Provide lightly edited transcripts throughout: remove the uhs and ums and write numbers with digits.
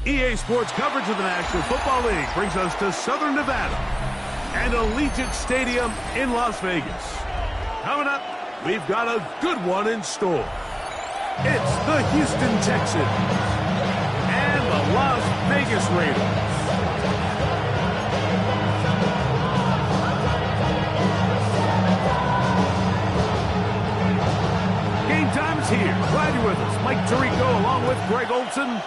EA Sports coverage of the National Football League brings us to Southern Nevada and Allegiant Stadium in Las Vegas. Coming up, we've got a good one in store. It's the Houston Texans and the Las Vegas Raiders. Game time is here. Glad you're with us. Mike Tirico along with Greg Olson.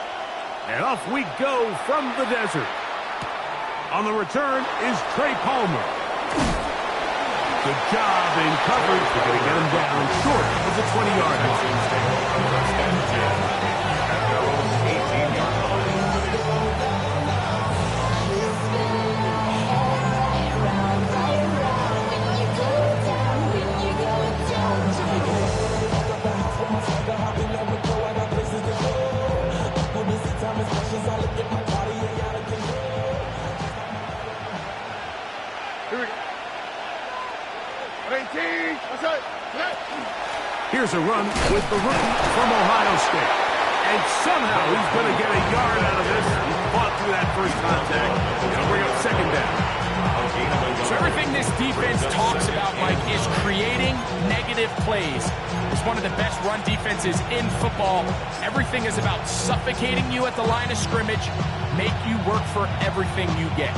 And off we go from the desert. On the return is Trey Palmer. Good job in coverage. They're going to get him down short of the 20-yard line. Here's a run with the rookie from Ohio State. And somehow he's going to get a yard out of this. He fought through that first contact. It'll bring up second down. So everything this defense talks about, Mike, is creating negative plays. It's one of the best run defenses in football. Everything is about suffocating you at the line of scrimmage, make you work for everything you get.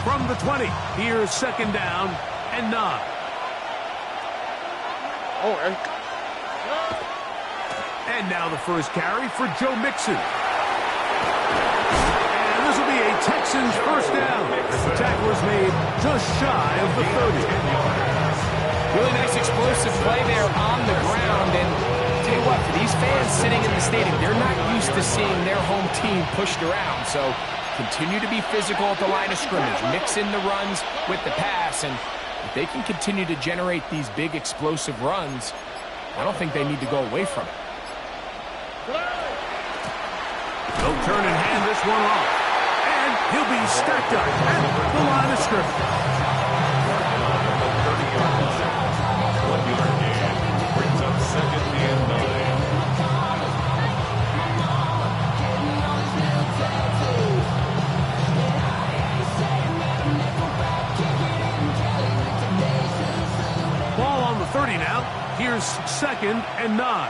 From the 20, here's second down and 9. And now the first carry for Joe Mixon. And this will be a Texans first down as the tackle is made just shy of the 30. Really nice explosive play there on the ground. And I'll tell you what, for these fans sitting in the stadium, they're not used to seeing their home team pushed around. So continue to be physical at the line of scrimmage. Mix in the runs with the pass. And if they can continue to generate these big explosive runs, I don't think they need to go away from it. They'll turn and hand this one off. And he'll be stacked up at the line of scrimmage. 1-yard gain brings up second and 9. Ball on the 30 now. Here's second and 9.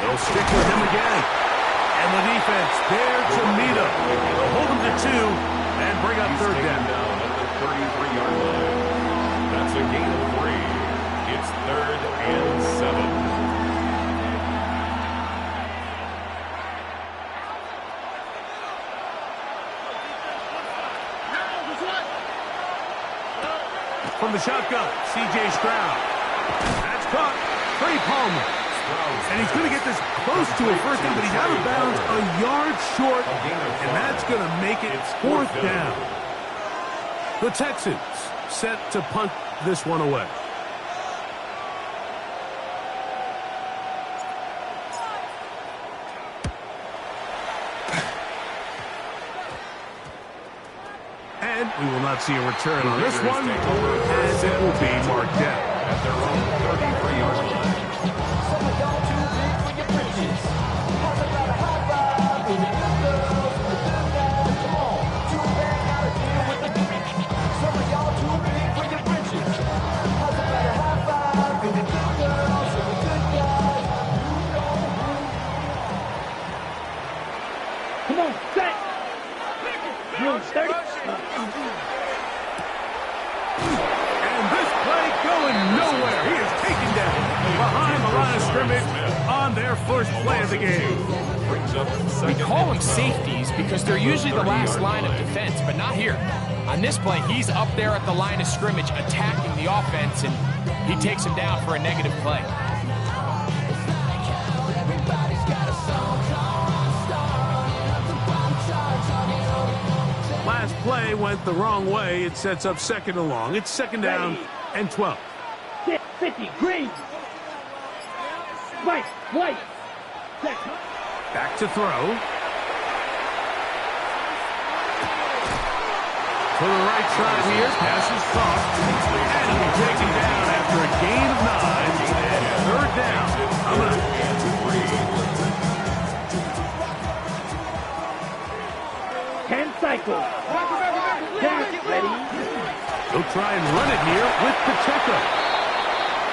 They'll stick with him again. And the defense there to meet him. They'll hold him to 2 and bring up third down. At the 33-yard line. That's a gain of 3. It's third and 7. From the shotgun, C.J. Stroud. That's caught. Trey Palmer. And he's going to get this close to a first down, but he's out of bounds a yard short, and that's going to make it fourth down. The Texans set to punt this one away. And we will not see a return on this one, as it will be marked down. At their own 33-yard line. Come on, set. You're 30. And this play going nowhere. He is taken down behind the line of scrimmage on their first play of the game. We call them safeties because they're usually the last line of defense, but not here. On this play, he's up there at the line of scrimmage attacking the offense, and he takes him down for a negative play. Last play went the wrong way. It sets up second and long. It's second down and 12. 50, green. White. Back to throw. To the right side here, pass is caught. And he'll be taken down after a gain of 9. And third down. Coming up. 10 cycles. Gas ready. He'll try and run it here with Pacheco.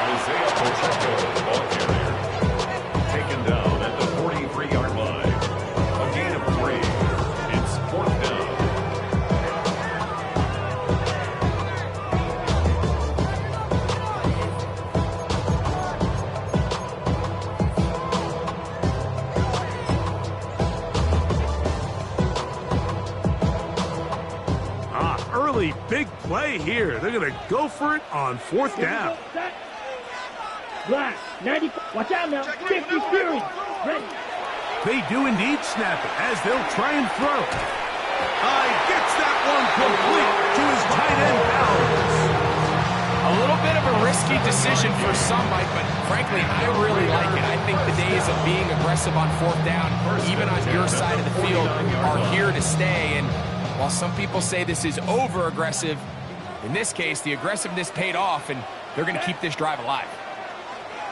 Isaiah Pacheco, the ball carrier, taken down at the 43-yard line. A gain of 3. It's fourth down. Early big play here. They're going to go for it on fourth down. Black, 90. Watch out now. 50 Fury. Ready. They do indeed snap it as they'll try and throw. Gets that one complete to his tight end balance. A little bit of a risky decision for some, Mike, but frankly, I really like it. I think the days of being aggressive on fourth down, even on your side of the field, are here to stay. And while some people say this is over-aggressive, in this case, the aggressiveness paid off, and they're going to keep this drive alive.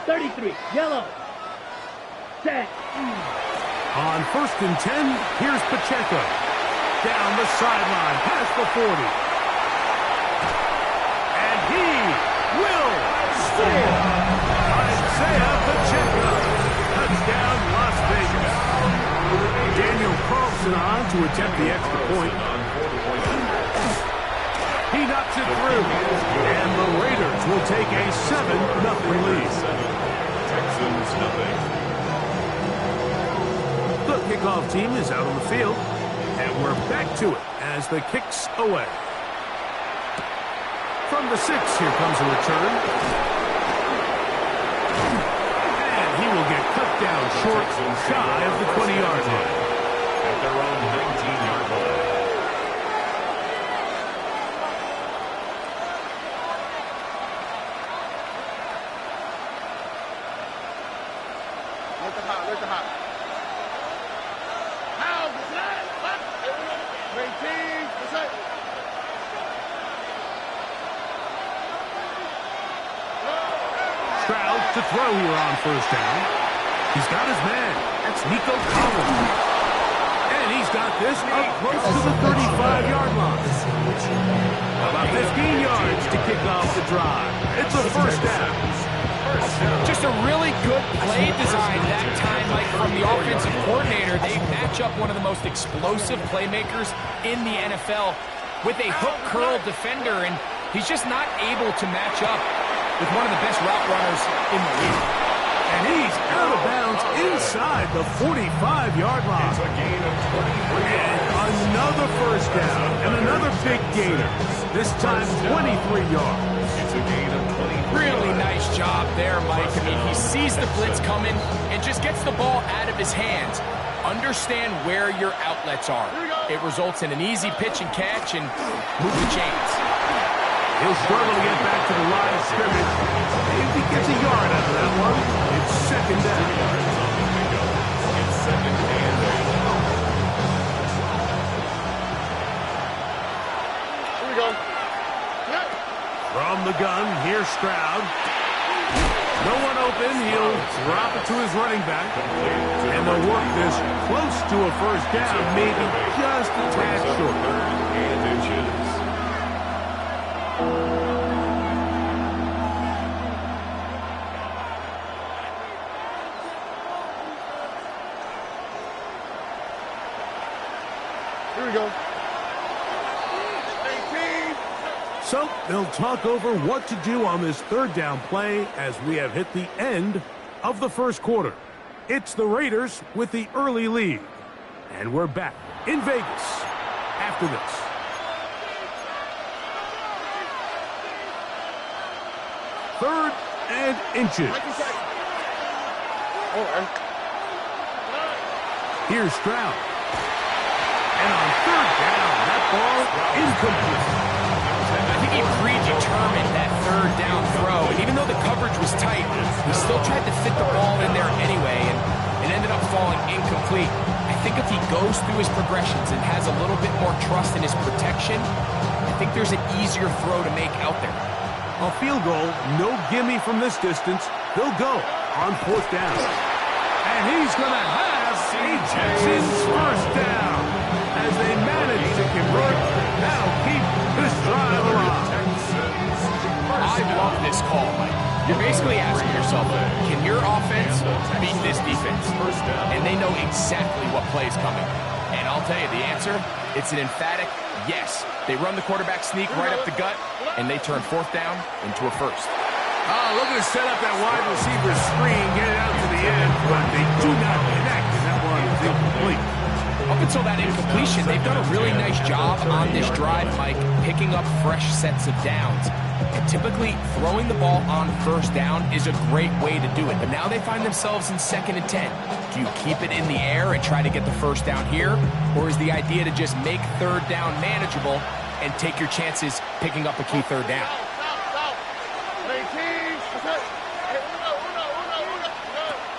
33, yellow. Set. On first and 10, here's Pacheco. Down the sideline, past the 40. And he will score. Isaiah Pacheco. Touchdown, Las Vegas. Daniel Carlson on to attempt the extra point. He knocks it through. And the Raiders will take a 7-0 lead. Texans nothing. The kickoff team is out on the field. And we're back to it as the kick's away. From the 6, here comes a return. And he will get cut down short, shy of the 20-yard line. At their own 19-yard line. Where's the hop? How? What? Great team. What's up? Stroud to throw here on first down. He's got his man. That's Nico Collins. And he's got this up close to the 35-yard line. About 15 yards to kick off the drive. It's a first down. Just a really good play design that time, Mike, from the offensive coordinator. They match up one of the most explosive playmakers in the NFL with a hook curl defender, and he's just not able to match up with one of the best route runners in the league. And he's out of bounds inside the 45-yard line. It's a gain of 23. And another first down and another big gainer. This time 23 yards. It's a gain of 23. Really nice job there, Mike. I mean, he sees the blitz coming and just gets the ball out of his hands. Understand where your outlets are. It results in an easy pitch and catch and move the chains. He'll struggle to get back to the line of scrimmage. If he gets a yard out of that one, it's second down. It's second and 8. Here we go. From the gun, here's Stroud. No one open. He'll drop it to his running back. And they'll work this close to a first down, maybe just a tad short. And inches. Here we go. So they'll talk over what to do on this third down play as we have hit the end of the first quarter. It's the Raiders with the early lead. And we're back in Vegas after this. Third and inches. Here's Stroud. And on third down, that ball incomplete. I think he predetermined that third down throw, and even though the coverage was tight, he still tried to fit the ball in there anyway, and it ended up falling incomplete. I think if he goes through his progressions and has a little bit more trust in his protection, I think there's an easier throw to make out there. A field goal, no gimme from this distance. They'll go on 4th down. And he's going to have a Texans first down as they manage to convert. That'll keep this drive alive. I love this call, Mike. You're basically asking yourself, can your offense beat this defense? And they know exactly what play is coming. And I'll tell you the answer, it's an emphatic yes. They run the quarterback sneak right up the gut, and they turn 4th down into a first. Oh, looking to set up that wide receiver screen, get it out to the end, but they do not connect, and that one is incomplete. Up until that incompletion, they've done a really nice job on this drive, Mike, picking up fresh sets of downs. And typically, throwing the ball on 1st down is a great way to do it. But now they find themselves in 2nd and 10. Do you keep it in the air and try to get the 1st down here? Or is the idea to just make 3rd down manageable and take your chances picking up a key 3rd down?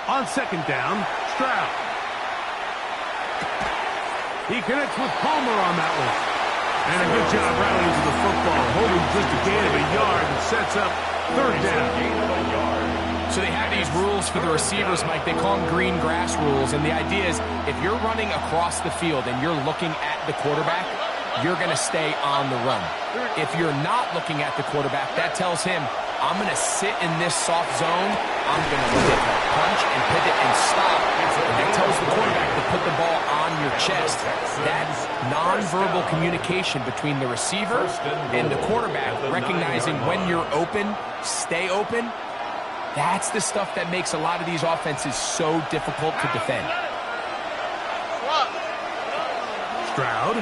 On 2nd down, Stroud. He connects with Palmer on that one. And a good job rallying to the football, holding just a gain of a yard and sets up 3rd down. So they have these rules for the receivers, Mike. They call them green grass rules. And the idea is if you're running across the field and you're looking at the quarterback, you're going to stay on the run. If you're not looking at the quarterback, that tells him, I'm going to sit in this soft zone. I'm going to hit, punch, and pivot and stop. And that tells the quarterback to put the ball on your chest. That nonverbal communication between the receiver and the quarterback, recognizing when you're open, stay open, that's the stuff that makes a lot of these offenses so difficult to defend. Stroud.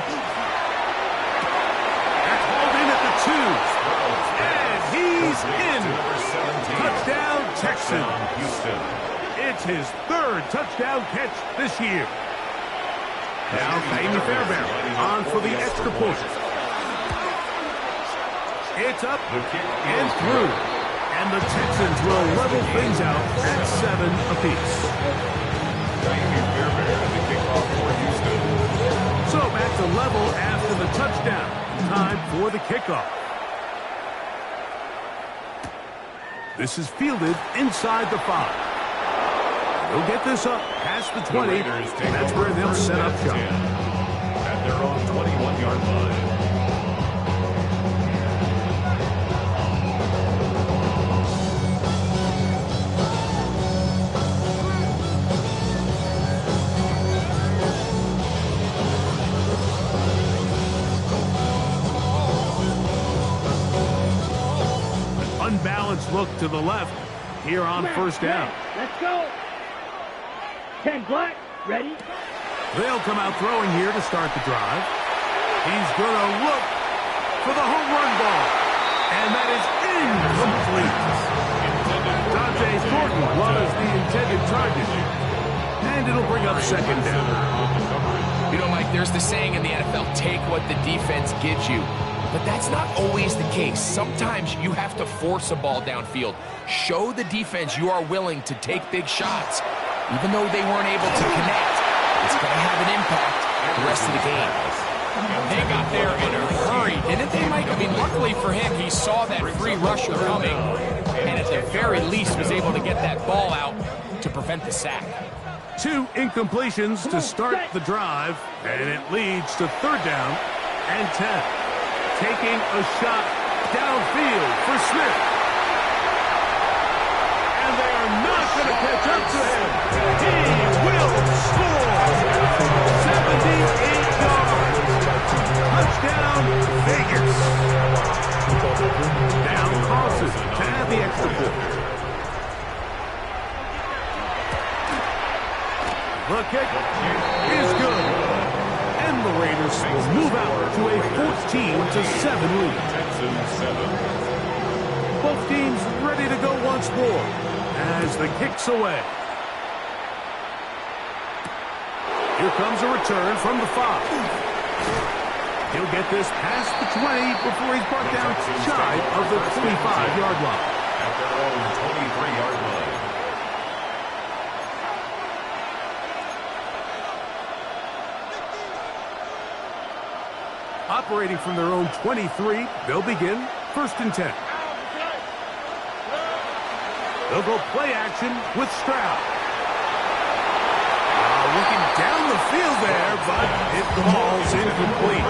That's hauled in at the 2. And he's in. Touchdown, Texans. It's his 3rd touchdown catch this year. Now, Amy Fairbairn on for the extra point. It's up and through. And the Texans will level things out at 7 apiece. Amy Fairbairn at the kickoff for Houston. So back to level after the touchdown. Time for the kickoff. This is fielded inside the 5. They'll get this up past the 20, and that's where they'll set up shop. At their own 21-yard line. Unbalanced look to the left here on 1st down. Let's go. 10 black, ready? They'll come out throwing here to start the drive. He's going to look for the home run ball. And that is incomplete. Dante Thornton was the intended target. And it'll bring up 2nd down. You know, Mike, there's the saying in the NFL, take what the defense gives you. But that's not always the case. Sometimes you have to force a ball downfield. Show the defense you are willing to take big shots. Even though they weren't able to connect, it's going to have an impact the rest of the game. They got there in a hurry, didn't they, Mike? I mean, luckily for him, he saw that free rusher coming, and at the very least was able to get that ball out to prevent the sack. 2 incompletions to start the drive, and it leads to 3rd down and 10. Taking a shot downfield for Smith. And they are not going to catch up to him. He will score. 78 yards. Touchdown, Vegas. Down crosses to add the extra point. The kick is good. And the Raiders will move out to a 14-7 lead. Texans 7. Both teams ready to go once more as the kick's away. Here comes a return from the 5. He'll get this past the 20 before he's brought down shy of the 25-yard line. At their own 23-yard line. operating from their own 23. They'll begin 1st and 10. They'll go play action with Stroud. Looking down the field there, but it falls incomplete.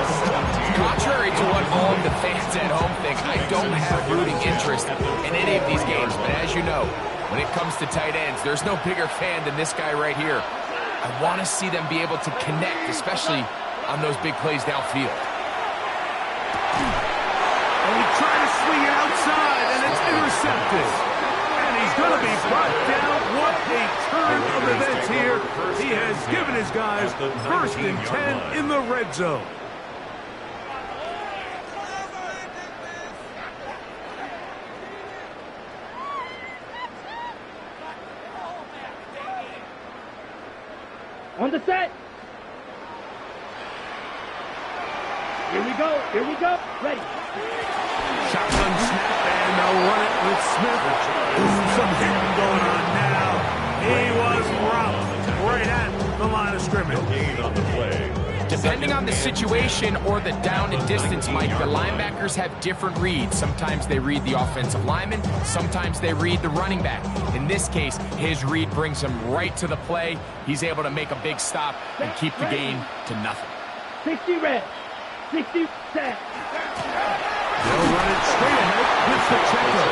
Contrary to what all of the fans at home think, I don't have rooting interest in any of these games. But as you know, when it comes to tight ends, there's no bigger fan than this guy right here. I want to see them be able to connect, especially on those big plays downfield. And he tried to swing it outside, and it's intercepted. And he's going to be brought down. What a turn of events here. He has given his guys 1st and 10 in the red zone. On the set. Here we go. Here we go. Ready. Shotgun snap, and they'll run it with Smith. Some hitting going on now. He was robbed right at the line of scrimmage. On the play. Depending on the situation or the down and distance, Mike, the linebackers have different reads. Sometimes they read the offensive lineman. Sometimes they read the running back. In this case, his read brings him right to the play. He's able to make a big stop and keep the game to nothing. 60 red. 60 set. They'll run it straight ahead with Pacheco.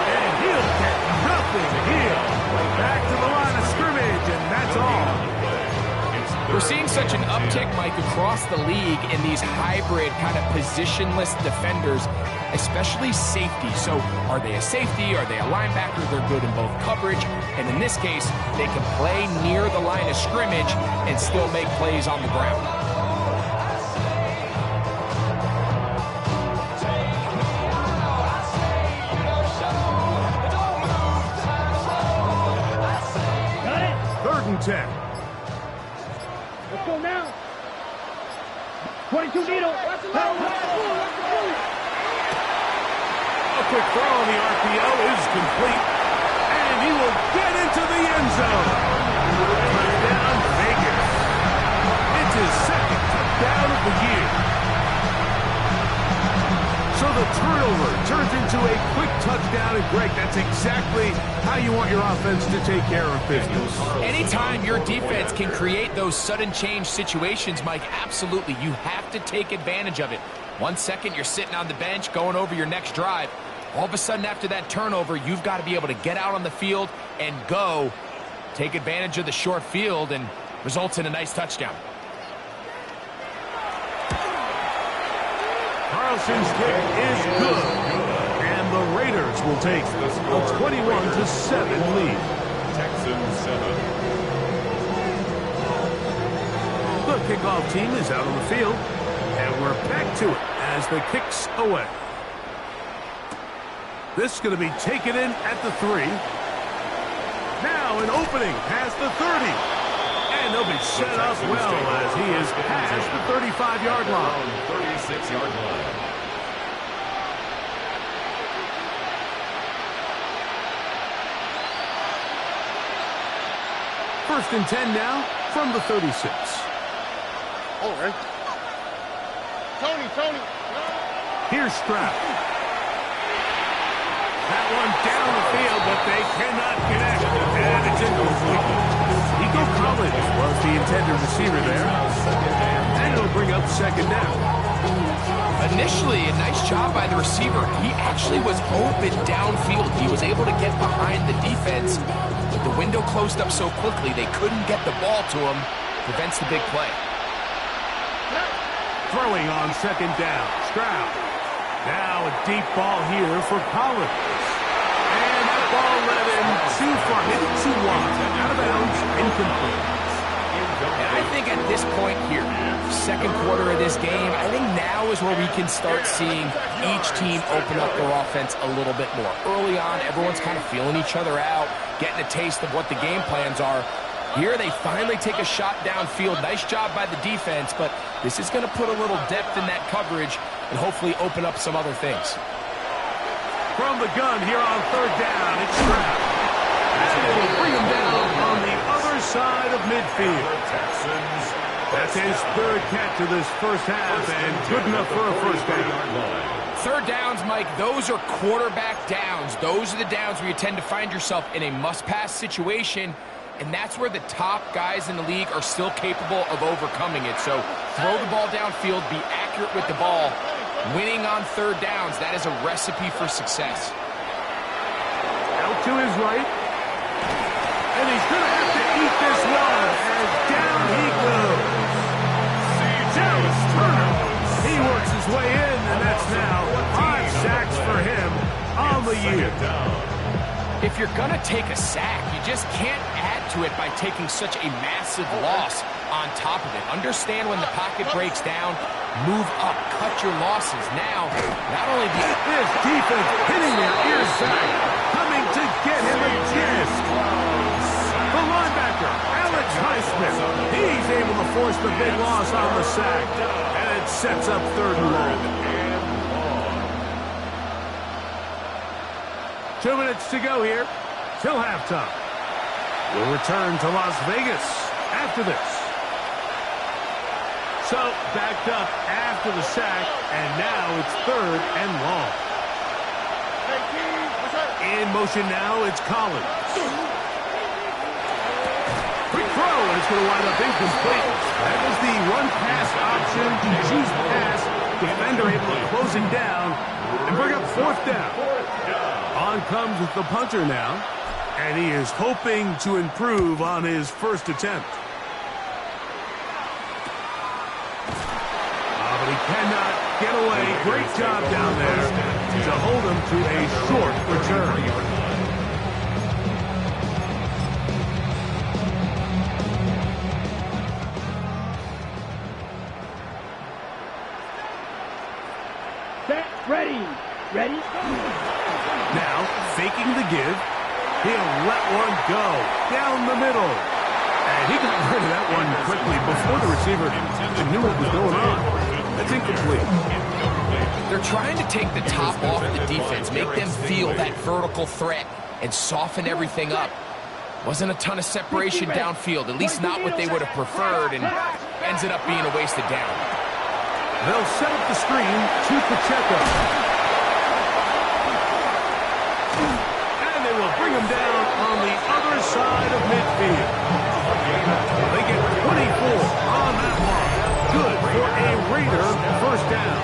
And he'll get nothing here. Back to the line of scrimmage, and that's all. We're seeing such an uptick, Mike, across the league in these hybrid kind of positionless defenders, especially safety. So are they a safety? Are they a linebacker? They're good in both coverage. And in this case, they can play near the line of scrimmage and still make plays on the ground. Got it. 3rd and 10. Let's go now. 22 needle. A quick throw on the RPO is complete. And he will get into the end zone. Touchdown, Vegas. It's his 2nd touchdown of the year. So the turnover turns into a quick touchdown. And Greg, that's exactly how you want your offense to take care of business. Anytime your defense can create those sudden change situations, Mike, absolutely, you have to take advantage of it. 1 second, you're sitting on the bench going over your next drive. All of a sudden, after that turnover, you've got to be able to get out on the field and go. Take advantage of the short field, and results in a nice touchdown. Carlson's kick is good. And the Raiders will take a 21-7 lead. Texans 7. The kickoff team is out on the field. And we're back to it as the kick's away. This is going to be taken in at the 3. Now an opening past the 30. And they'll be set up well as he is past the 35-yard line. 36-yard line. First and 10 now from the 36. All right. Tony. Here's Stroud. That one down the field, but they cannot connect. And it's incomplete. Nico Collins was the intended receiver there. And it'll bring up 2nd down. Initially, a nice job by the receiver. He actually was open downfield. He was able to get behind the defense, but the window closed up so quickly they couldn't get the ball to him. Prevents the big play. Throwing on 2nd down. Stroud. Now a deep ball here for Collins. And that ball led him too far. Hit it too wide. Out of bounds. Incomplete. And I think at this point here, 2nd quarter of this game, I think now is where we can start seeing each team open up their offense a little bit more. Early on, everyone's kind of feeling each other out, getting a taste of what the game plans are. Here they finally take a shot downfield. Nice job by the defense, but this is going to put a little depth in that coverage and hopefully open up some other things. From the gun here on 3rd down, it's Stroud. And it'll bring him down on the other side of midfield. The Texans That's his third catch of this first half, and good enough for a first down. Third downs, Mike, those are quarterback downs. Those are the downs where you tend to find yourself in a must-pass situation, and that's where the top guys in the league are still capable of overcoming it. So throw the ball downfield, be accurate with the ball. Winning on third downs, that is a recipe for success. Out to his right. And he's going to have to eat this one. And down he goes. Dallas Turner. He works his way in, and that's now 5 sacks for him on the year. If you're going to take a sack, you just can't add to it by taking such a massive loss on top of it. Understand when the pocket breaks down, move up, cut your losses. Now, not only this defense hitting their ears back, coming to get him again. The linebacker, Alex Highsmith, he's able to force the big loss on the sack, and it sets up third and long. 2 minutes to go here till halftime. We'll return to Las Vegas after this. So, backed up after the sack, and now it's third and long. In motion now, it's Collins. Quick throw, and it's going to wind up incomplete. That was the run-pass option. He choose pass. Defender able to close him down and bring up fourth down. On comes with the punter now, and he is hoping to improve on his first attempt. But he cannot get away. Great job down there to hold him to a short return. Ready. Now, faking the give, he'll let one go down the middle. And he got rid of that one quickly before the receiver knew what was going on. That's incomplete. They're trying to take the top off the defense, make them feel that vertical threat, and soften everything up. Wasn't a ton of separation downfield, at least not what they would have preferred, and ends it up being a wasted down. They'll set up the screen to Pacheco. And they will bring him down on the other side of midfield. They get 24 on that mark. Good for a Raider first down.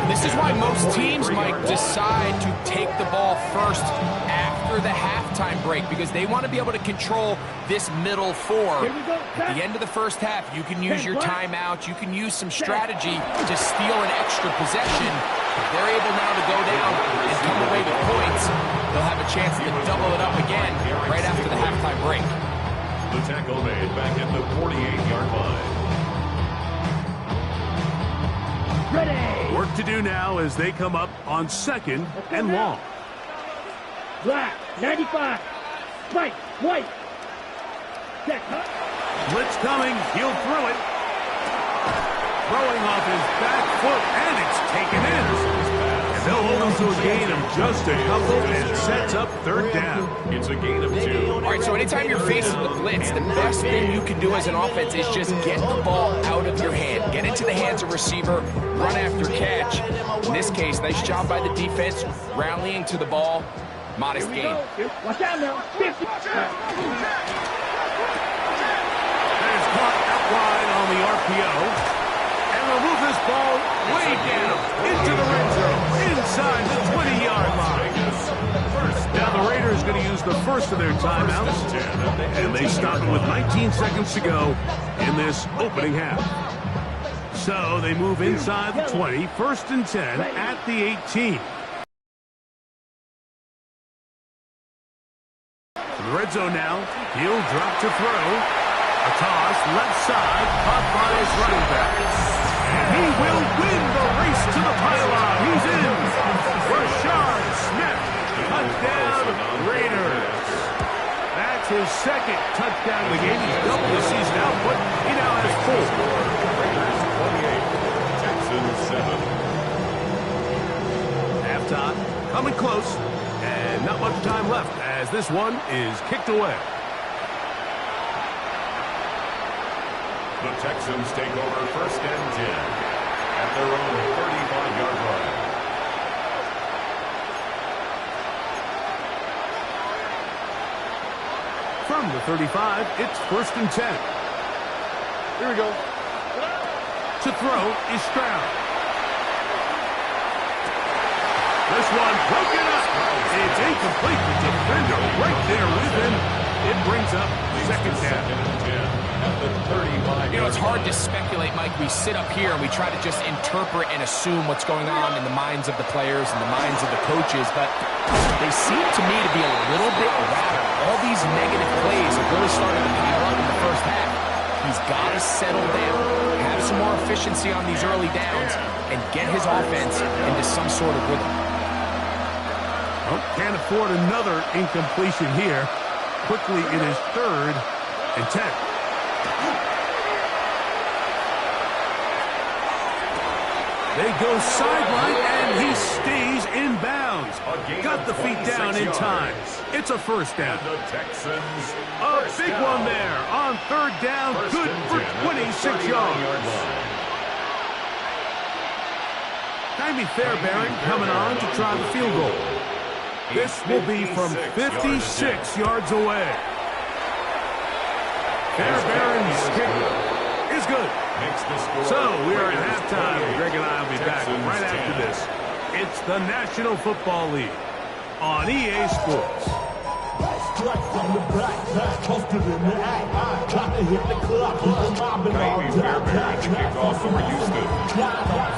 This is why most teams, Mike, decide to take the ball first after the halftime break, because they want to be able to control this middle four. At the end of the first half, you can use your timeout, you can use some strategy to steal an extra possession. If they're able now to go down and come away with points, they'll have a chance to double it up again right after the halftime break. The tackle made back at the 48-yard line. Ready. Work to do now as they come up on second and long. Black, 95. Spike, white. Set, Blitz coming. He'll throw it. Throwing off his back foot, and it's taken in. And they'll hold him to a gain of just a couple, and sets up third down. It's a gain of 2. All right, so anytime you're facing the blitz, the best thing you can do as an offense is just get the ball out of your hand. Get into the hands of receiver, run after catch. In this case, nice job by the defense, rallying to the ball. Modest gain. Watch out now. 50. That is caught out wide on the RPO. And they'll move this ball way down into the red zone, inside the 20-yard line. Now the Raiders going to use the first of their timeouts, and they stop it with 19 seconds to go in this opening half. So they move inside the 20, first and 10 at the 18. In the red zone now, he'll drop to throw. A toss, left side, caught by his running back. And he will win the race to the pylon. He's in. Rashard Smith, touchdown Raiders. That's his second touchdown of the game. He's doubled the season output. He now has 4. Raiders 28, Texans 7. Halftime coming close, and not much time left as this one is kicked away. The Texans take over 1st and 10 at their own 35-yard line. From the 35, it's 1st and 10. Here we go. To throw is Stroud. This one broken up. It's incomplete. The defender right there with him. It brings up 2nd down. 2nd and 10 at the 35. You know, it's hard to speculate, Mike. We sit up here and we try to just interpret and assume what's going on in the minds of the players and the minds of the coaches, but they seem to me to be a little bit rattled. All these negative plays have really started to pile up in the first half. He's got to settle down, have some more efficiency on these early downs, and get his offense into some sort of rhythm. Oh, can't afford another incompletion here. Quickly, it is 3rd and 10. They go sideline, and he stays in bounds. Got the feet down in time. It's a 1st down. The Texans. A big one there on 3rd down. Good for 26 yards. Jaime Fairbairn coming on to try the field goal. This will be from 56 yards away. Fairbairn's kick is good. So we are at halftime. Greg and I will be back right after this. It's the National Football League on EA Sports.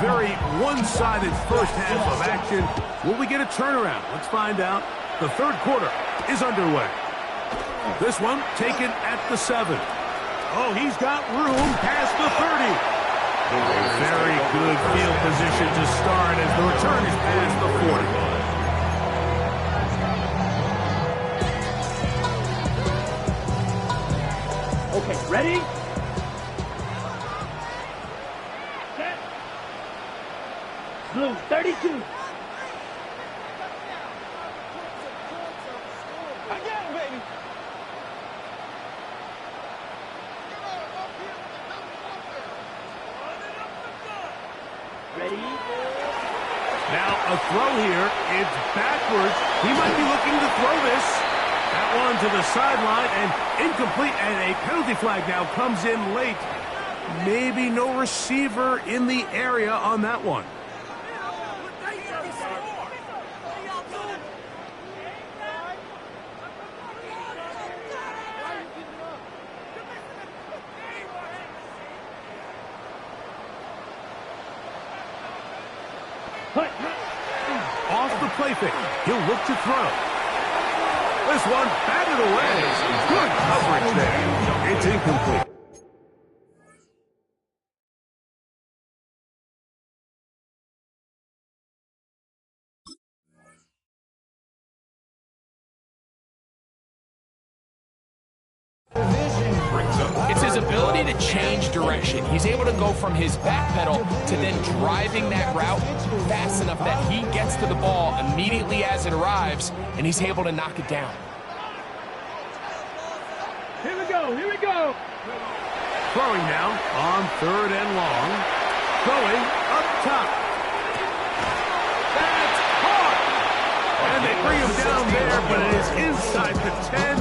Very one-sided first half of action. Will we get a turnaround? Let's find out. The 3rd quarter is underway. This one taken at the 7. Oh, he's got room past the 30. Very good field position to start as the return is past the 40. Okay, ready? Set. Blue, 32. Again, baby. Ready? Now a throw here. It's backwards. He might be looking to throw this. That one to the sideline and incomplete. And a penalty flag now comes in late. Maybe no receiver in the area on that one. Off the play fake. He'll look to throw. This one batted away. Good coverage there. It's incomplete. It's his ability to change direction. He's able to go from his back pedal to then driving that route fast enough that he gets to the ball immediately as it arrives, and he's able to knock it down. Here we go, here we go. Throwing now on 3rd and long. Going up top. That's caught! And they bring him down there, but it is inside the 10.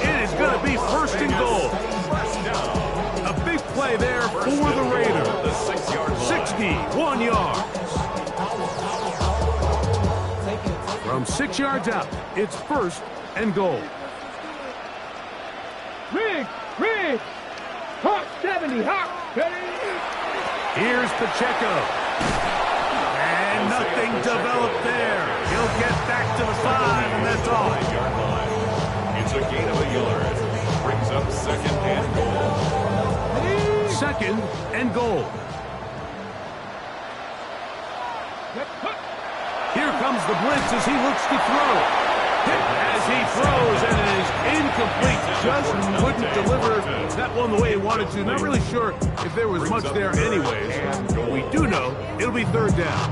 It is going to be 1st and goal. A big play there for the Raiders. 61 yards. From 6 yards out, it's 1st and goal. Rig, Hawk 70, Hawk. Ready? Here's Pacheco. And nothing developed there. He'll get back to the 5, and that's all. It's a gain of a yard. Brings up 2nd and goal. 2nd and goal. Here comes the blitz as he looks to throw. Hit as he throws, and it is incomplete. Just couldn't deliver that one the way he wanted to. Not really sure if there was much there anyways. We do know it'll be 3rd down.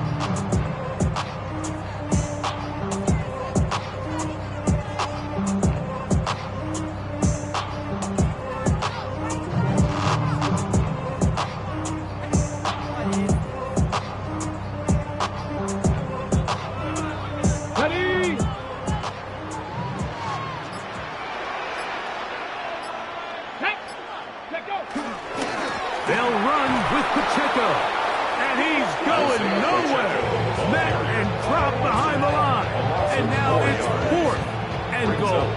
Now it's 4th and goal.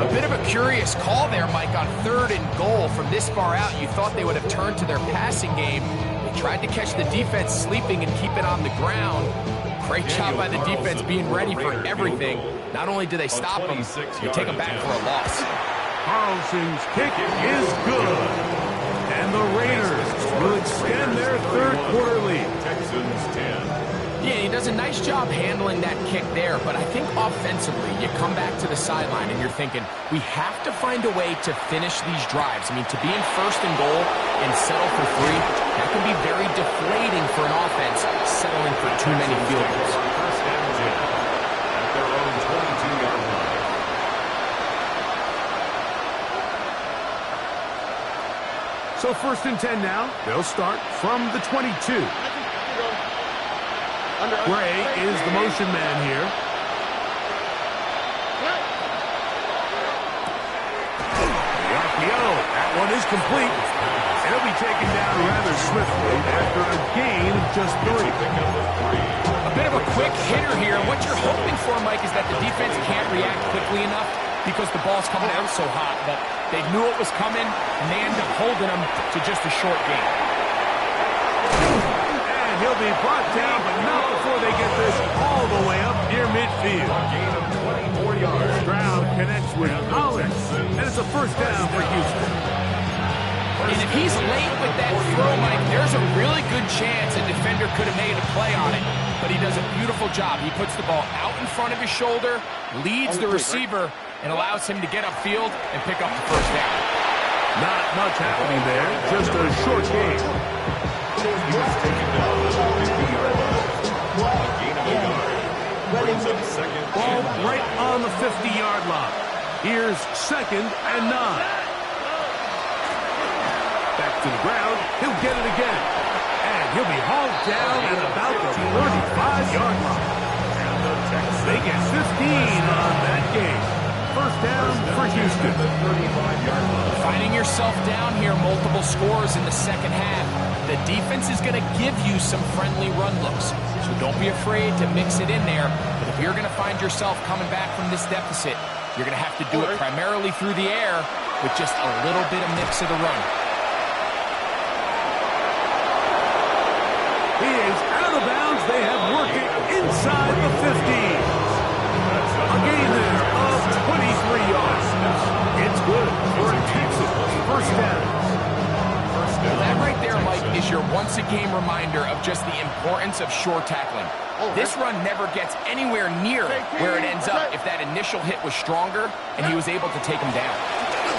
A bit of a curious call there, Mike, on 3rd and goal. From this far out, you thought they would have turned to their passing game. They tried to catch the defense sleeping and keep it on the ground. Great job by the defense being ready for everything. Not only do they stop them, they take them back for a loss. Carlson's kick is good. And the Raiders will extend their 3rd quarter lead. Texans 10. Yeah, he does a nice job handling that kick there, but I think offensively, you come back to the sideline and you're thinking, we have to find a way to finish these drives. I mean, to be in 1st and goal and settle for 3, that can be very deflating for an offense settling for too many field goals. 1st and 10 at their own 22-yard line. So 1st and 10 now. They'll start from the 22. Gray is the motion man here. The RPO. That one is complete. And he'll be taken down rather swiftly after a gain of just 3. A bit of a quick hitter here. What you're hoping for, Mike, is that the defense can't react quickly enough because the ball's coming out so hot. But they knew it was coming, and they end up holding them to just a short gain. He'll be brought down, but not before they get this all the way up near midfield. A gain of 24 yards. Stroud connects with Collins, and it's a 1st down for Houston. And if he's late with that throw, Mike, there's a really good chance a defender could have made a play on it, but he does a beautiful job. He puts the ball out in front of his shoulder, leads the receiver, and allows him to get upfield and pick up the 1st down. Not much happening there, just a short gain. He was taken down at the 50-yard line. A gain of a yard. Brings up 2nd Ball and 9. right on the 50-yard line. Here's 2nd and 9. Back to the ground. He'll get it again. And he'll be hauled down at about the 35-yard line. They get 15 on that game. 1st down for Houston. Finding yourself down here, multiple scores in the 2nd half. The defense is going to give you some friendly run looks, so don't be afraid to mix it in there. But if you're going to find yourself coming back from this deficit, you're going to have to do it primarily through the air with just a little bit of mix of the run. He is out of bounds. They have worked it inside the 15. A gain there of 23 yards. It's good for a Texans 1st down. That right there, Mike, is your once-a-game reminder of just the importance of short tackling. This run never gets anywhere near where it ends up if that initial hit was stronger and he was able to take him down.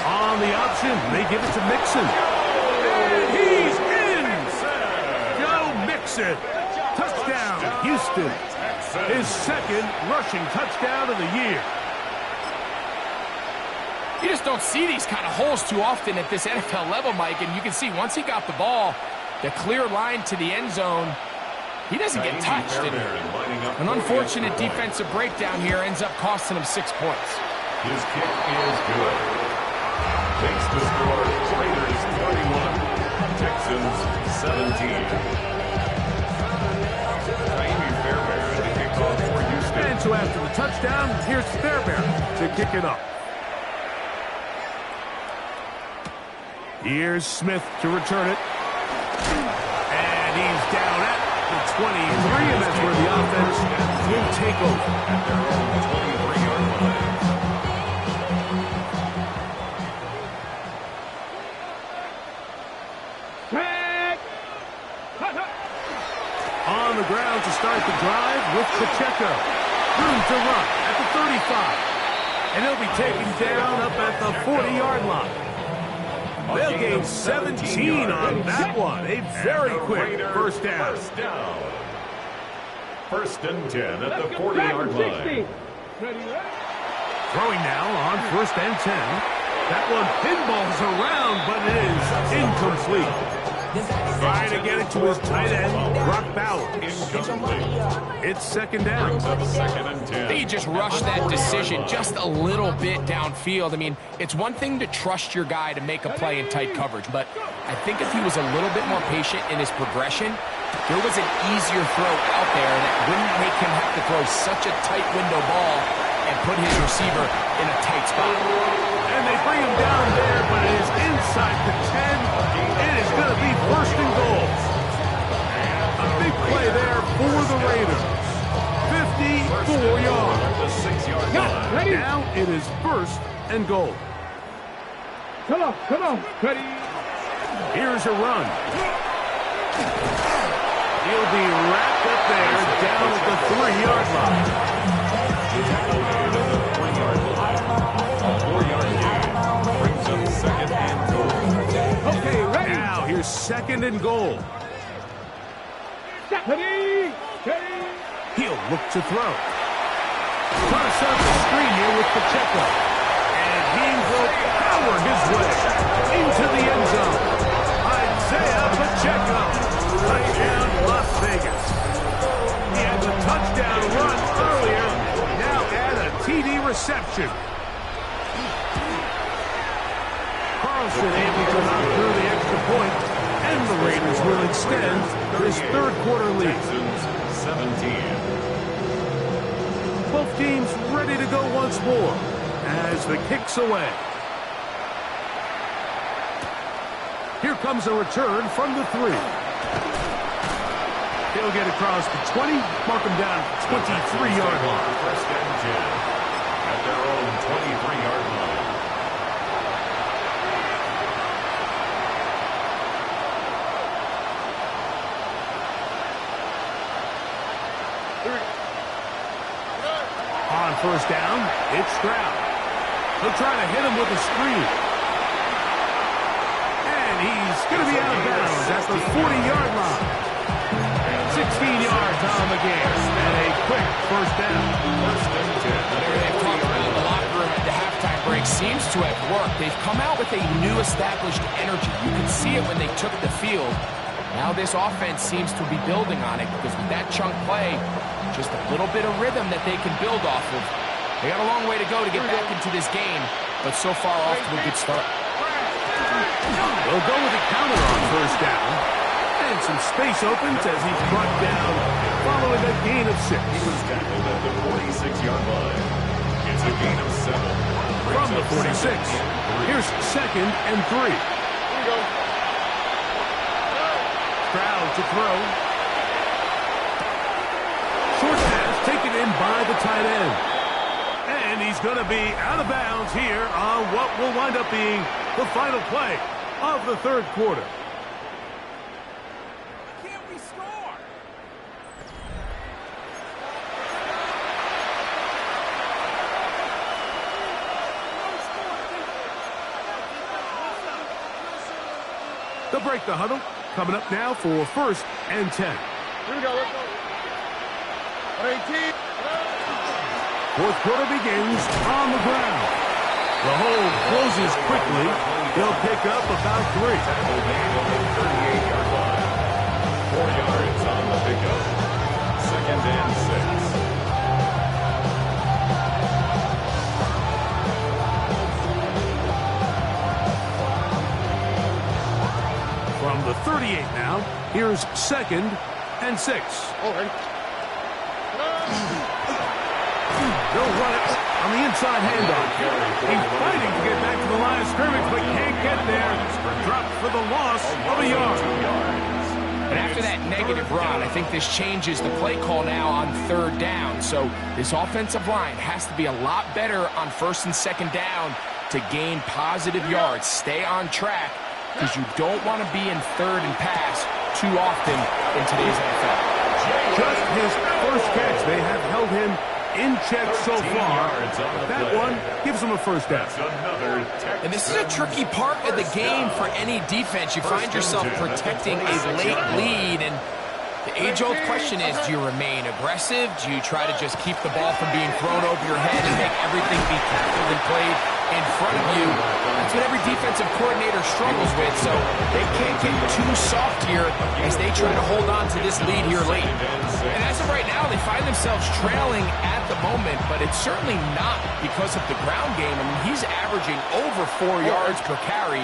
On the option, they give it to Mixon. And he's in! Joe Mixon. Touchdown, Houston. His 2nd rushing touchdown of the year. You just don't see these kind of holes too often at this NFL level, Mike, and you can see once he got the ball, the clear line to the end zone, he doesn't get touched. And an unfortunate defensive breakdown here ends up costing him 6 points. His kick is good. Makes the score Raiders 21, Texans 17. Fairbairn to kick off for Houston. And so after the touchdown, here's Fairbairn to kick it up. Here's Smith to return it. And he's down at the 23, and that's where the offense will take over. At their own 23-yard line. On the ground to start the drive with Pacheco. Room to run at the 35. And he'll be taken down up at the 40-yard line. They'll gain 17 on that one. A very quick 1st down. 1st and 10 at the 40-yard line. Throwing now on 1st and 10. That one pinballs around, but it is incomplete. Trying to get it to his tight end, Brock Bowers. It's 2nd down. 2nd and 10. They just rushed that decision just a little bit downfield. I mean, it's one thing to trust your guy to make a play in tight coverage, but I think if he was a little bit more patient in his progression, There was an easier throw out there that wouldn't make him have to throw such a tight window ball and put his receiver in a tight spot. And they bring him down there, but it is inside the 10. It is going to be first and goal. A big play there for the Raiders. 54 yards. The 6-yard line. Ready? Now it is first and goal. Come on. Ready? Here's a run. He'll be wrapped up there down at the 3-yard line. Tackle made at the 3-yard line. A 4-yard gain brings up second and goal. Okay, ready? Now here's second and goal. Ready? He'll look to throw. Trying to set up the screen here with Pacheco. And he will power his way into the end zone. Isaiah Pacheco. Touchdown, Las Vegas. He had the touchdown run earlier. Now add a TD reception. Carlson able to knock through the extra point, and the Raiders will extend this third quarter lead. Texans 17. Both teams ready to go once more as the kick's away. Here comes a return from the 3. He'll get across the 20, mark him down at the 23-yard line. First and 10 at their own 23-yard line. On first down, it's Stroud. He'll try to hit him with a screen. And he's going to be out of bounds at the 40-yard line. 16 yards on the game, and a quick first down. First and 10. Whatever they've talked about in the locker room at the halftime break seems to have worked. They've come out with a new established energy. You could see it when they took the field. Now this offense seems to be building on it because with that chunk play, just a little bit of rhythm that they can build off of. They got a long way to go to get back into this game, but so far off to a good start. They'll go with a counter on first down. And some space opens as he's brought down following a gain of 6. He was tackled at the 46-yard line. It's a gain of 7. From the 46, here's second and 3. Stroud to throw. Short pass taken in by the tight end. And he's going to be out of bounds here on what will wind up being the final play of the third quarter. Can't we score? They'll break the huddle. Coming up now for first and 10. Here we go, let's go. 18. Fourth quarter begins on the ground. The hole closes quickly. They'll pick up about 3. Tackle made at the 38-yard line. 4 yards on the pickup. Second and 6. From the 38 now, here's second and 6. They'll run it on the inside handoff. He's fighting to get back to the line of scrimmage, but can't get there. Dropped for the loss of a yard. And after that negative run, I think this changes the play call now on third down. So this offensive line has to be a lot better on first and second down to gain positive yards. Stay on track because you don't want to be in third and pass too often in today's NFL. Just his first catch. They have held him in check so far. That one gives him a first down. And this is a tricky part of the game for any defense. You find yourself protecting a late lead, and the age-old question is, do you remain aggressive? Do you try to just keep the ball from being thrown over your head and make everything be tackled and played in front of you? That's what every defensive coordinator struggles with, so they can't get too soft here as they try to hold on to this lead here late. And as of right now, they find themselves trailing at the moment, but it's certainly not because of the ground game. I mean, he's averaging over 4 yards per carry.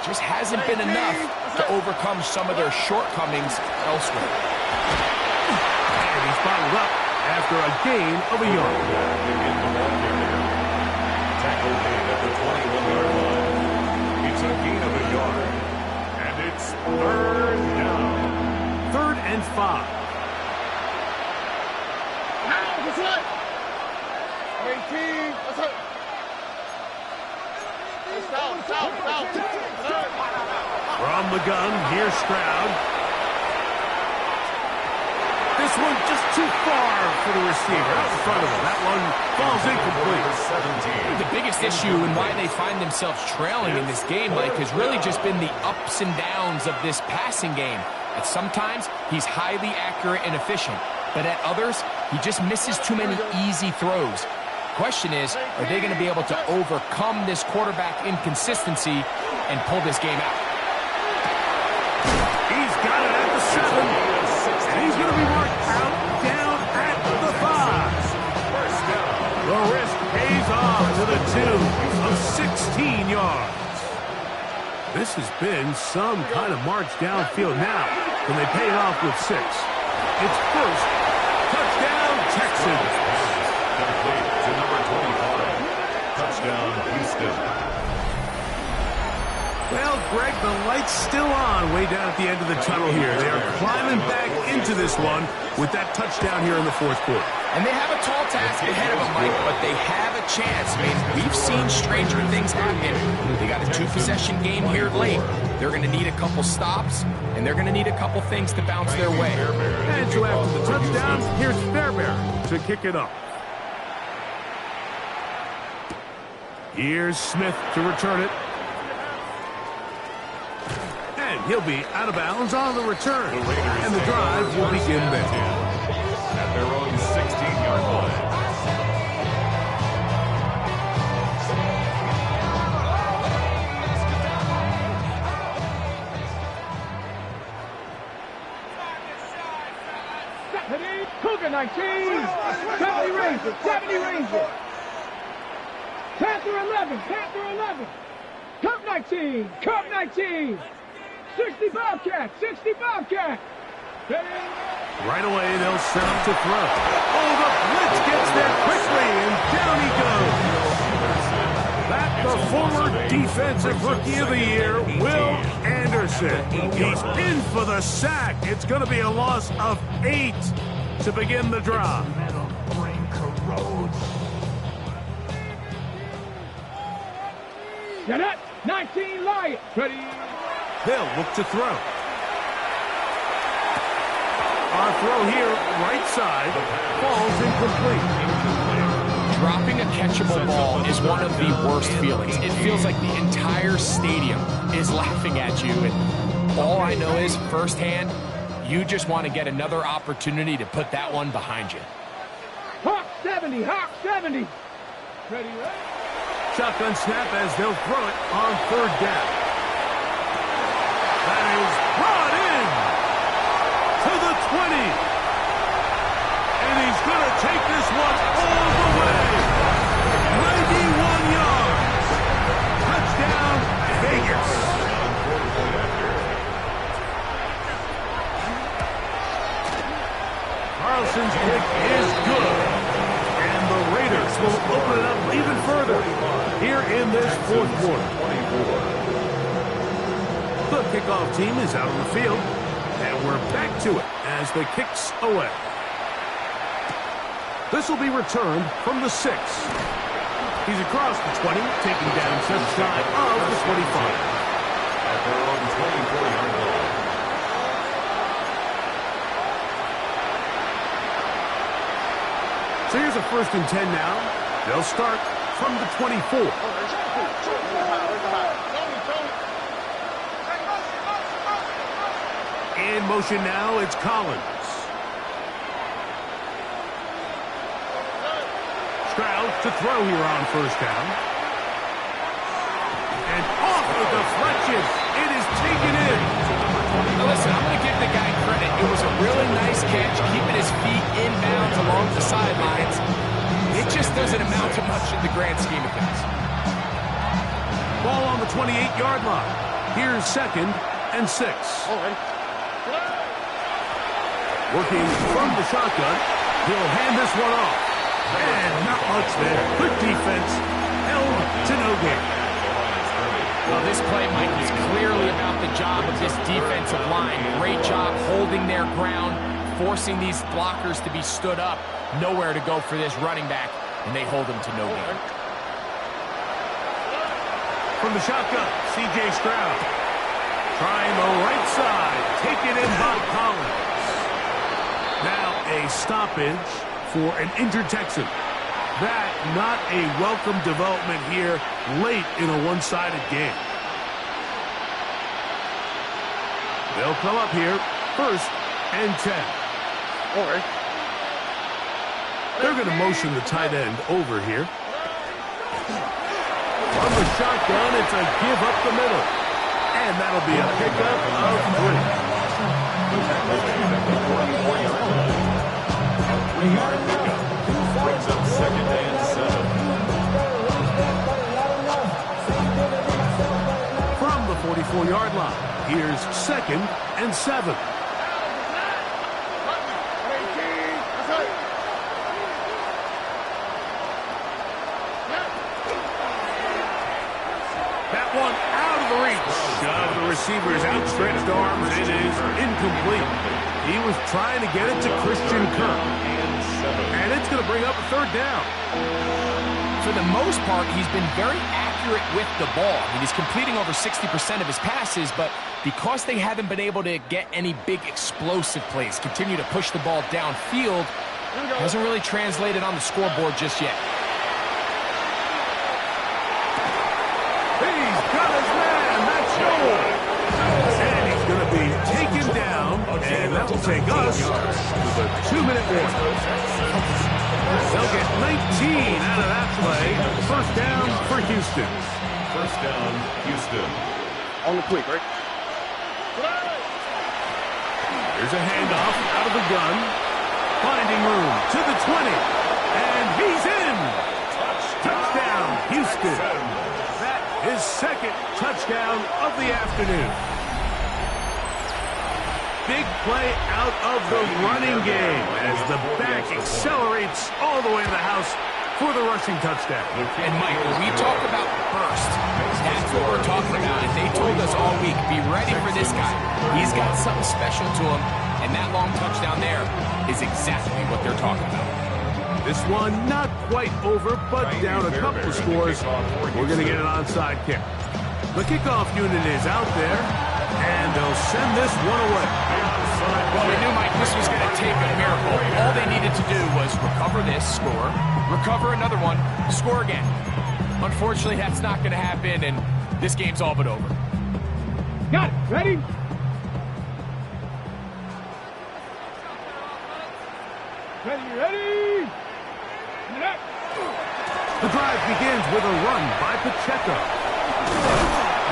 just hasn't been enough to overcome some of their shortcomings elsewhere. And he's bottled up after a gain of a yard. Tackle made at the 21-yard line. It's a gain of a yard. And it's third down. 3rd and 5. Let's hit. 18. Let's hit. Down. From the gun, here's Stroud. This one just too far for the receiver. Out in front of him. That one falls incomplete. The biggest issue and why they find themselves trailing in this game, Mike, has really just been the ups and downs of this passing game. At sometimes, he's highly accurate and efficient. But at others, he just misses too many easy throws. Question is, are they going to be able to overcome this quarterback inconsistency and pull this game out? He's got it at the 7. And he's going to be marked out down at the 5. The risk pays off to the 2 of 16 yards. This has been some kind of march downfield now. Can they pay it off with 6? It's first. Touchdown, Texans. Complete to number 25. Touchdown, Houston. Well, Greg, the light's still on way down at the end of the tunnel here. They are climbing back into this one with that touchdown here in the 4th quarter. And they have a tall task ahead of them, Mike, but they have a chance. I mean, we've seen stranger things happen. They got a 2-possession game here late. They're going to need a couple stops, and they're going to need a couple things to bounce their way. And so after the touchdown, here's Fairbairn to kick it up. Here's Smith to return it. And he'll be out of bounds on the return. And the drive will begin there. At their own 16-yard line. Cougar 19. 70 Rangers. 70 Rangers. Panther 11. Panther 11. Cup 19. Cup 19. 60 Bobcat. 60 Bobcat. Right away, they'll set up to throw. Oh, the blitz gets there quickly, and down he goes. That the former defensive rookie of the year, Will Anderson. He's in for the sack. It's going to be a loss of 8 to begin the drive. Get it. 19 Lions. Ready. They'll look to throw. Our throw here, right side, falls incomplete. Dropping a catchable ball is one of the worst feelings. It feels like the entire stadium is laughing at you. And all I know is, firsthand, you just want to get another opportunity to put that one behind you. Hawk 70. Hawk 70. Ready, Shotgun snap as they'll throw it on 3rd down. That is brought in to the 20. And he's going to take this one all the way. 91 yards. Touchdown, Vegas. Carlson's kick is good. And the Raiders will open it up even further here in this 4th quarter. The kickoff team is out on the field, and we're back to it as the kick's away. This will be returned from the 6. He's across the 20, taking down just shy of the 25. At their own 24-yard line. So here's a 1st and 10 now. They'll start from the 24. In motion now, it's Collins. Stroud to throw here on 1st down. And off the deflection. It is taken in. Now listen, I'm going to give the guy credit. It was a really nice catch, keeping his feet inbounds along the sidelines. It just doesn't amount to much in the grand scheme of things. Ball on the 28-yard line. Here's 2nd and 6. Working from the shotgun. He'll hand this one off. And not much there. Quick defense. Held to no gain. Well, this play, Mike, is clearly about the job of this defensive line. Great job holding their ground, forcing these blockers to be stood up. Nowhere to go for this running back, and they hold him to no gain. From the shotgun, C.J. Stroud. Trying the right side. Taken in by Collins. Now a stoppage for an injured Texan. That not a welcome development here late in a one-sided game. They'll come up here, 1st and 10. All right. They're going to motion the tight end over here. From the shotgun, it's a give up the middle. And that'll be a pickup of 3. 3-yard pickup. Brings up 2nd and 7. From the 44-yard line, here's 2nd and 7. That one out of the reach of the receiver's outstretched arms. It is incomplete. He was trying to get it to Christian Kirk. And it's going to bring up a 3rd down. For the most part, he's been very accurate with the ball. I mean, he's completing over 60% of his passes, but because they haven't been able to get any big explosive plays, continue to push the ball downfield, hasn't really translated on the scoreboard just yet. He's got his man. That's yours. And he's going to be taken down, and that will take us to the 2-minute warning. They'll get 19 out of that play. 1st down for Houston. 1st down, Houston. On the quick, right? Here's a handoff out of the gun. Finding room to the 20. And he's in. Touchdown, Houston. That is 2nd touchdown of the afternoon. Big play out of the running game as the back accelerates all the way to the house for the rushing touchdown. And, Mike, when we talk about burst, that's what we're talking about. And they told us all week, be ready for this guy. He's got something special to him, and that long touchdown there is exactly what they're talking about. This one not quite over, but down a couple of scores. We're going to get an onside kick. The kickoff unit is out there, and they'll send this one away. Well, we knew, Mike, this was going to take a miracle. All they needed to do was recover this, score, recover another one, score again. Unfortunately, that's not going to happen, and this game's all but over. Got it. Ready? Ready? The drive begins with a run by Pacheco.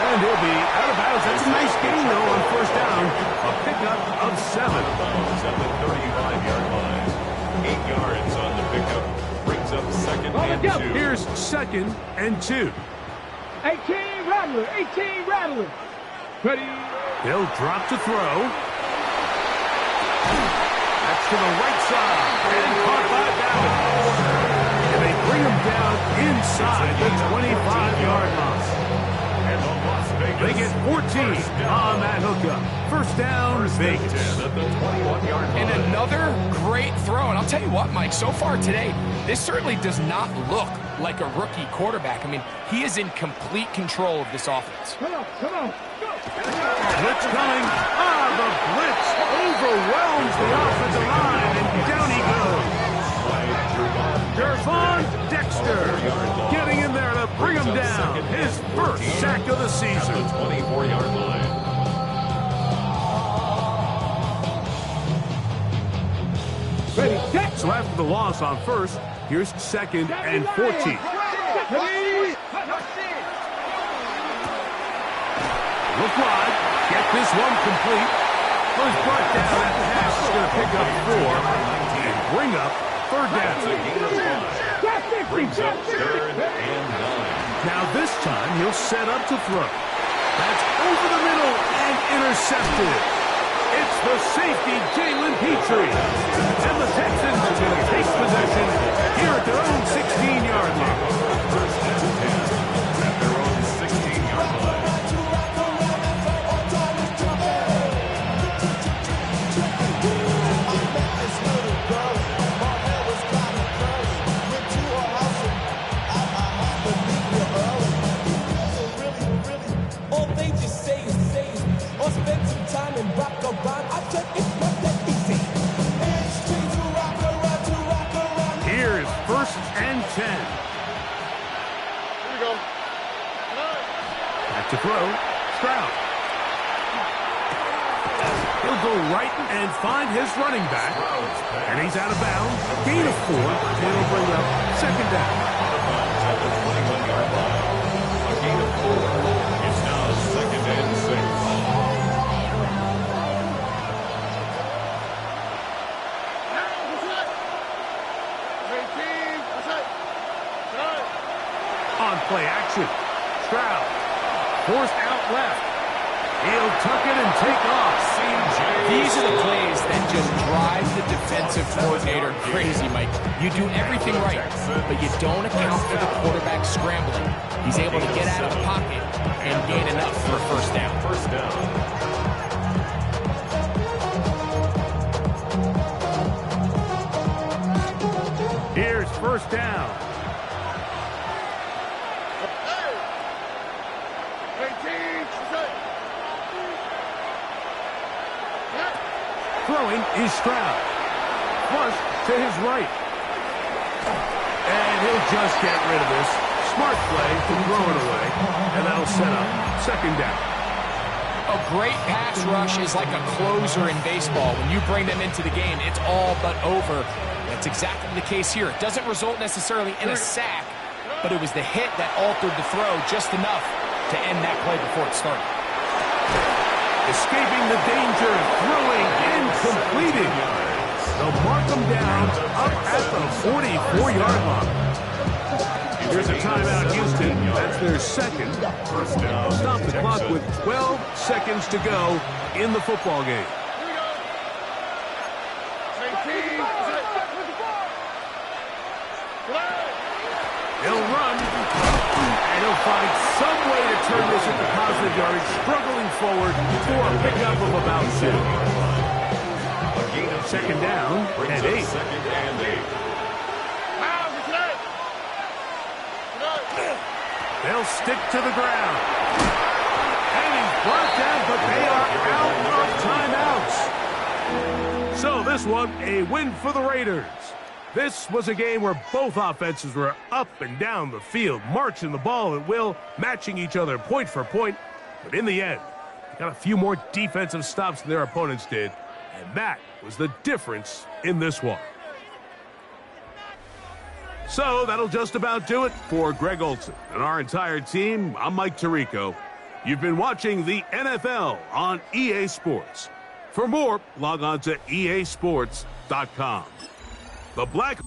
And he'll be out of bounds. That's a nice gain, though, on 1st down. A pickup of 7. At the 35-yard line. 8 yards on the pickup. Brings up 2nd and 2. Here's 2nd and 2. 18 Rattler. 18 Rattler. Ready? He'll drop to throw. That's to the right side. And caught by Ballard. And they bring him down inside the 25-yard line. They get 14 on that hookup. 1st down, Vegas. And another great throw. And I'll tell you what, Mike, so far today, this certainly does not look like a rookie quarterback. I mean, he is in complete control of this offense. Come on. Go. Blitz coming. The blitz overwhelms the offensive line, and down he goes. Jervon Dexter getting in there to bring him down. His 1st sack of the season. At the 24-yard line. Ready, set. So after the loss on 1st, here's 2nd and 14. Ready? Look wide. Get this one complete. First brought down at the hash is going to pick up 4 and bring up 3rd down. Brings up 3rd and 9. Now this time he'll set up to throw. That's over the middle and intercepted. It's the safety, Jalen Petrie. And the Texans are going to take possession here at their own 16-yard line. First and 10 at their own 16-yard line. Here's first and 10. Here we go. Back to throw. Stroud. He'll go right and find his running back. And he's out of bounds. Gain of 4. And he'll bring up second down. At the 21-yard line. A gain of 4. It's now second and 6. On play action. Stroud. Forced out left. He'll tuck it and take off. These are the plays that just drive the defensive coordinator crazy, Mike. You do everything right, but you don't account for the quarterback scrambling. He's able to get out of the pocket and gain enough for a first down. First down. Here's first down. Throwing is Stroud. Flush to his right. And he'll just get rid of this. Smart play to throw it away. And that'll set up second down. A great pass rush is like a closer in baseball. When you bring them into the game, it's all but over. That's exactly the case here. It doesn't result necessarily in a sack, but it was the hit that altered the throw just enough to end that play before it started. Escaping the danger, throwing and completed. They'll mark them down up at the 44-yard line. Here's a timeout, Houston. That's their second. First down. Stop the clock with 12 seconds to go in the football game. He'll run, and he'll find some way to turn this into positive yardage, struggling forward for a pickup of about 2. Second down and 8. Second and 8. They'll stick to the ground. And he's brought down, but they are out of timeouts. So this one, a win for the Raiders. This was a game where both offenses were up and down the field, marching the ball at will, matching each other point for point. But in the end, they got a few more defensive stops than their opponents did, and that was the difference in this one. So that'll just about do it for Greg Olson and our entire team. I'm Mike Tirico. You've been watching the NFL on EA Sports. For more, log on to easports.com. The Black